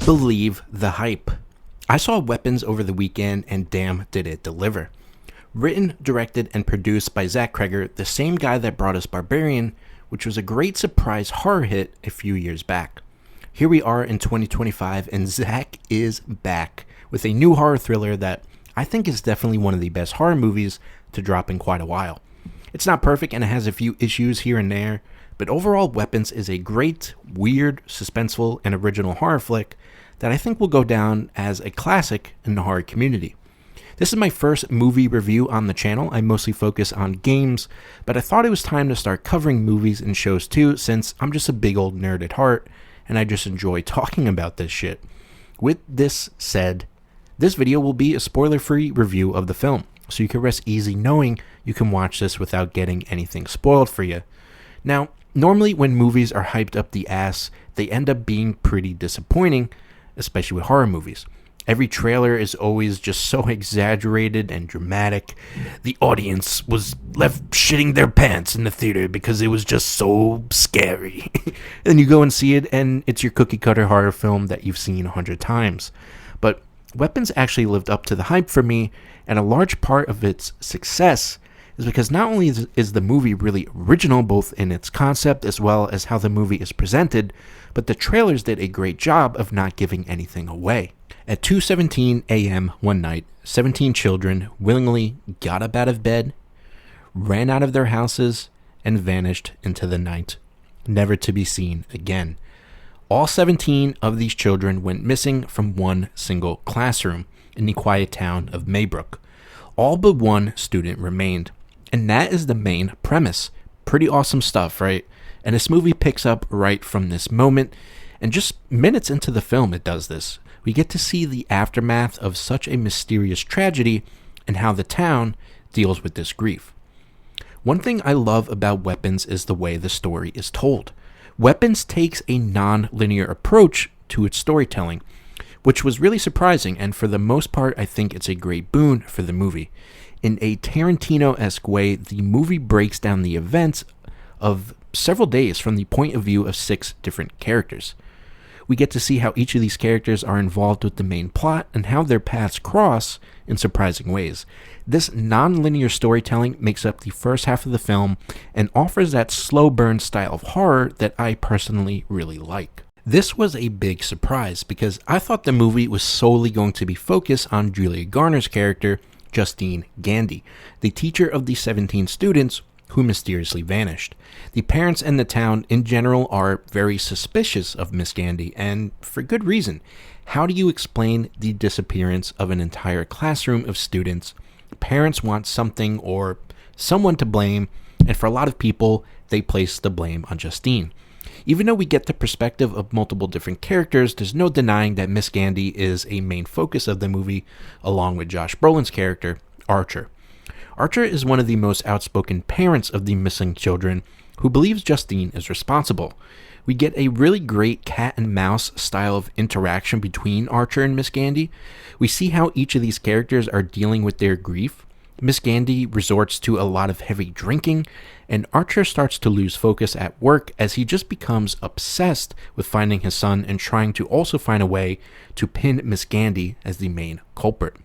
believe the hype. I saw Weapons over the weekend, and damn, did it deliver. Written, directed, and produced by Zach Kreger, the same guy that brought us Barbarian, which was a great surprise horror hit a few years back. Here we are in 2025, and Zach is back with a new horror thriller that I think is definitely one of the best horror movies to drop in quite a while. It's not perfect, and it has a few issues here and there, but overall, Weapons is a great, weird, suspenseful, and original horror flick that I think will go down as a classic in the horror community. This is my first movie review on the channel. I mostly focus on games, but I thought it was time to start covering movies and shows too, since I'm just a big old nerd at heart, and I just enjoy talking about this shit. With this said, this video will be a spoiler-free review of the film, so you can rest easy knowing you can watch this without getting anything spoiled for you. Now, normally when movies are hyped up the ass, they end up being pretty disappointing, especially with horror movies. Every trailer is always just so exaggerated and dramatic. The audience was left shitting their pants in the theater because it was just so scary. And you go and see it, and it's your cookie-cutter horror film that you've seen 100 times. But Weapons actually lived up to the hype for me, and a large part of its success is because not only is the movie really original both in its concept as well as how the movie is presented, but the trailers did a great job of not giving anything away. At 2:17 a.m. one night, 17 children willingly got up out of bed, ran out of their houses, and vanished into the night, never to be seen again. All 17 of these children went missing from one single classroom in the quiet town of Maybrook. All but one student remained. And that is the main premise. Pretty awesome stuff, right? And this movie picks up right from this moment. And just minutes into the film, it does this. We get to see the aftermath of such a mysterious tragedy and how the town deals with this grief. One thing I love about Weapons is the way the story is told. Weapons takes a non-linear approach to its storytelling, which was really surprising, and for the most part, I think it's a great boon for the movie. In a Tarantino-esque way, the movie breaks down the events of several days from the point of view of 6 different characters. We get to see how each of these characters are involved with the main plot and how their paths cross in surprising ways. This non-linear storytelling makes up the first half of the film and offers that slow burn style of horror that I personally really like. This was a big surprise because I thought the movie was solely going to be focused on Julia Garner's character, Justine Gandy, the teacher of the 17 students who mysteriously vanished. The parents and the town in general are very suspicious of Miss Gandy, and for good reason. How do you explain the disappearance of an entire classroom of students? Parents want something or someone to blame, and for a lot of people, they place the blame on Justine. Even though we get the perspective of multiple different characters, there's no denying that Miss Gandy is a main focus of the movie, along with Josh Brolin's character, Archer. Archer is one of the most outspoken parents of the missing children who believes Justine is responsible. We get a really great cat and mouse style of interaction between Archer and Miss Gandy. We see how each of these characters are dealing with their grief. Miss Gandy resorts to a lot of heavy drinking, and Archer starts to lose focus at work as he just becomes obsessed with finding his son and trying to also find a way to pin Miss Gandy as the main culprit.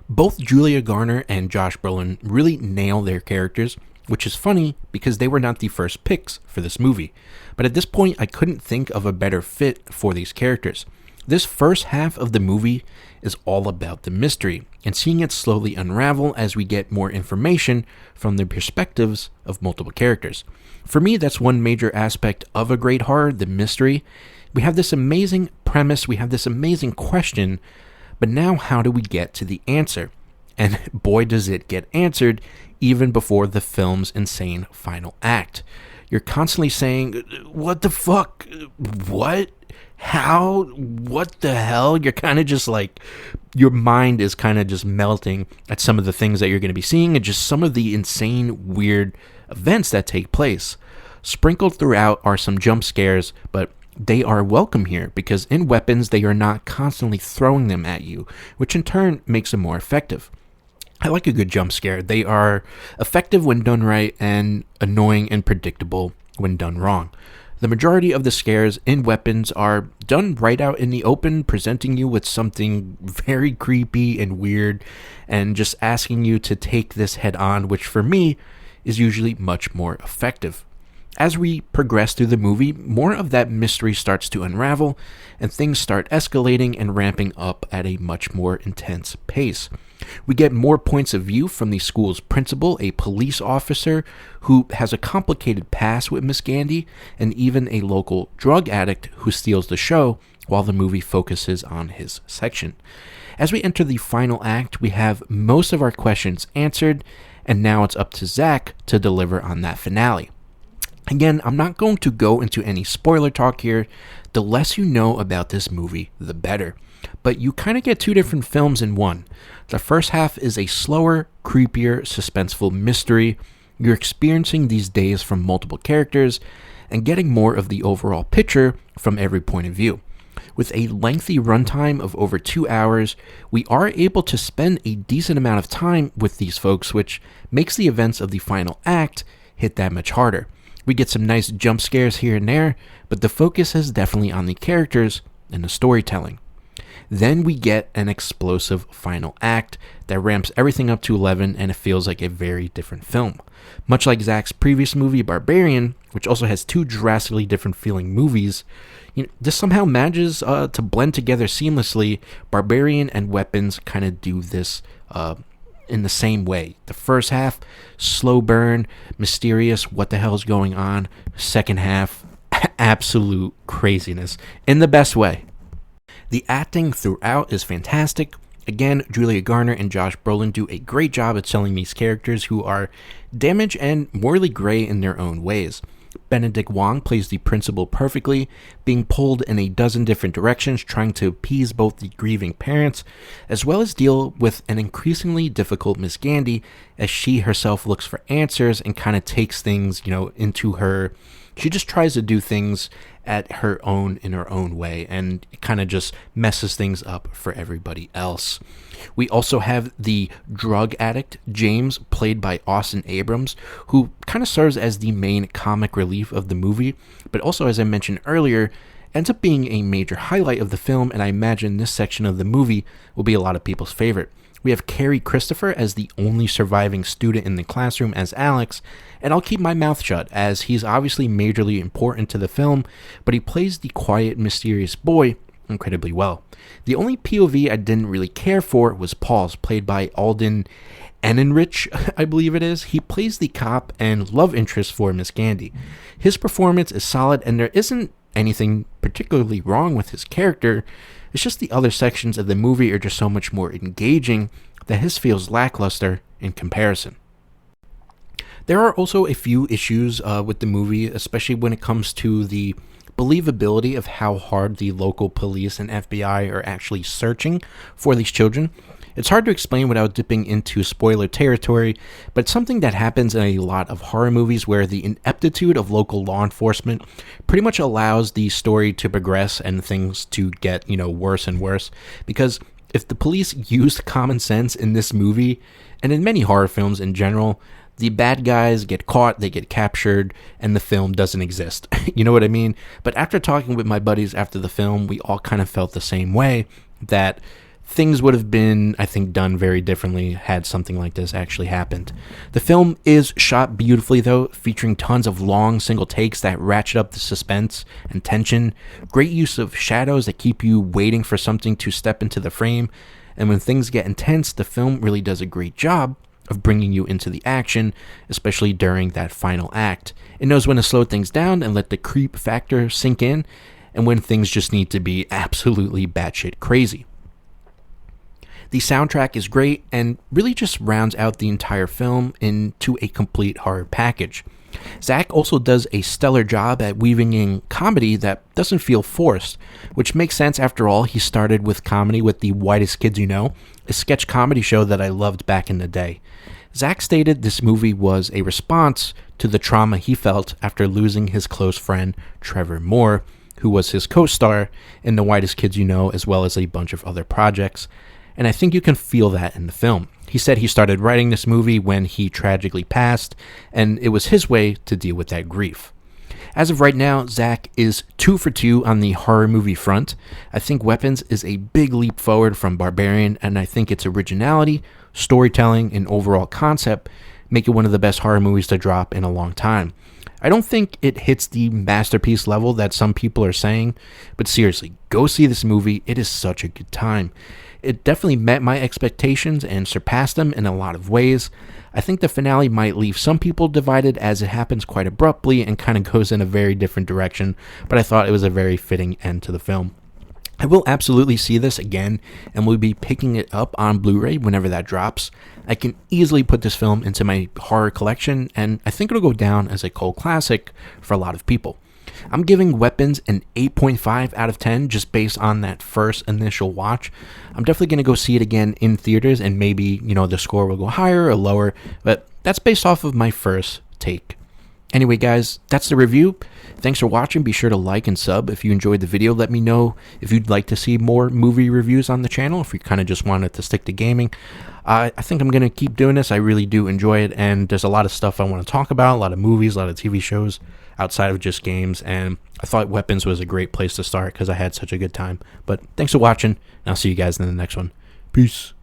Both Julia Garner and Josh Brolin really nail their characters, which is funny because they were not the first picks for this movie. But at this point, I couldn't think of a better fit for these characters. This first half of the movie is all about the mystery and seeing it slowly unravel as we get more information from the perspectives of multiple characters. For me, that's one major aspect of a great horror, the mystery. We have this amazing premise, we have this amazing question, but now how do we get to the answer? And boy does it get answered even before the film's insane final act. You're constantly saying, what the fuck? What? How? What the hell? You're kind of just like, your mind is kind of just melting at some of the things that you're going to be seeing and just some of the insane, weird events that take place. Sprinkled throughout are some jump scares, but they are welcome here because in Weapons, they are not constantly throwing them at you, which in turn makes them more effective. I like a good jump scare. They are effective when done right and annoying and predictable when done wrong. The majority of the scares in Weapons are done right out in the open, presenting you with something very creepy and weird, and just asking you to take this head on, which for me is usually much more effective. As we progress through the movie, more of that mystery starts to unravel, and things start escalating and ramping up at a much more intense pace. We get more points of view from the school's principal, a police officer who has a complicated past with Miss Gandy, and even a local drug addict who steals the show while the movie focuses on his section. As we enter the final act, we have most of our questions answered, and now it's up to Zach to deliver on that finale. Again, I'm not going to go into any spoiler talk here. The less you know about this movie, the better. But you kind of get two different films in one. The first half is a slower, creepier, suspenseful mystery. You're experiencing these days from multiple characters and getting more of the overall picture from every point of view. With a lengthy runtime of over 2 hours, we are able to spend a decent amount of time with these folks, which makes the events of the final act hit that much harder. We get some nice jump scares here and there, but the focus is definitely on the characters and the storytelling. Then we get an explosive final act that ramps everything up to 11, and it feels like a very different film. Much like Zach's previous movie, Barbarian, which also has two drastically different feeling movies, this somehow manages to blend together seamlessly. Barbarian and Weapons kind of do this in the same way. The first half, slow burn, mysterious, what the hell's going on. Second half, absolute craziness, in the best way. The acting throughout is fantastic. Again, Julia Garner and Josh Brolin do a great job at selling these characters who are damaged and morally gray in their own ways. Benedict Wong plays the principal perfectly, being pulled in a dozen different directions, trying to appease both the grieving parents, as well as deal with an increasingly difficult Miss Gandy, as she herself looks for answers and kind of takes things, into her. She just tries to do things in her own way, and it kind of just messes things up for everybody else. We also have the drug addict, James, played by Austin Abrams, who kind of serves as the main comic relief of the movie, but also, as I mentioned earlier, ends up being a major highlight of the film, and I imagine this section of the movie will be a lot of people's favorite. We have Carrie Christopher as the only surviving student in the classroom as Alex, and I'll keep my mouth shut as he's obviously majorly important to the film, but he plays the quiet, mysterious boy incredibly well. The only POV I didn't really care for was Paul's, played by Alden Ehrenreich, I believe it is. He plays the cop and love interest for Miss Gandy. His performance is solid, and there isn't anything particularly wrong with his character. It's just the other sections of the movie are just so much more engaging that his feels lackluster in comparison. There are also a few issues with the movie, especially when it comes to the believability of how hard the local police and FBI are actually searching for these children. It's hard to explain without dipping into spoiler territory, but it's something that happens in a lot of horror movies where the ineptitude of local law enforcement pretty much allows the story to progress and things to get, worse and worse. Because if the police used common sense in this movie, and in many horror films in general, the bad guys get caught, they get captured, and the film doesn't exist. You know what I mean? But after talking with my buddies after the film, we all kind of felt the same way, that things would have been, I think, done very differently had something like this actually happened. The film is shot beautifully, though, featuring tons of long single takes that ratchet up the suspense and tension. Great use of shadows that keep you waiting for something to step into the frame. And when things get intense, the film really does a great job of bringing you into the action, especially during that final act. It knows when to slow things down and let the creep factor sink in, and when things just need to be absolutely batshit crazy. The soundtrack is great and really just rounds out the entire film into a complete horror package. Zach also does a stellar job at weaving in comedy that doesn't feel forced, which makes sense after all. He started with comedy with The Whitest Kids You Know, a sketch comedy show that I loved back in the day. Zach stated this movie was a response to the trauma he felt after losing his close friend Trevor Moore, who was his co-star in The Whitest Kids You Know, as well as a bunch of other projects. And I think you can feel that in the film. He said he started writing this movie when he tragically passed, and it was his way to deal with that grief. As of right now, Zach is 2 for 2 on the horror movie front. I think Weapons is a big leap forward from Barbarian, and I think its originality, storytelling, and overall concept make it one of the best horror movies to drop in a long time. I don't think it hits the masterpiece level that some people are saying, but seriously, go see this movie. It is such a good time. It definitely met my expectations and surpassed them in a lot of ways. I think the finale might leave some people divided as it happens quite abruptly and kind of goes in a very different direction, but I thought it was a very fitting end to the film. I will absolutely see this again, and will be picking it up on Blu-ray whenever that drops. I can easily put this film into my horror collection, and I think it'll go down as a cult classic for a lot of people. I'm giving Weapons an 8.5 out of 10 just based on that first initial watch. I'm definitely going to go see it again in theaters, and maybe, the score will go higher or lower, but that's based off of my first take. Anyway, guys, that's the review. Thanks for watching. Be sure to like and sub if you enjoyed the video. Let me know if you'd like to see more movie reviews on the channel, if you kind of just wanted to stick to gaming. I think I'm going to keep doing this. I really do enjoy it, and there's a lot of stuff I want to talk about, a lot of movies, a lot of TV shows outside of just games, and I thought Weapons was a great place to start because I had such a good time. But thanks for watching, and I'll see you guys in the next one. Peace.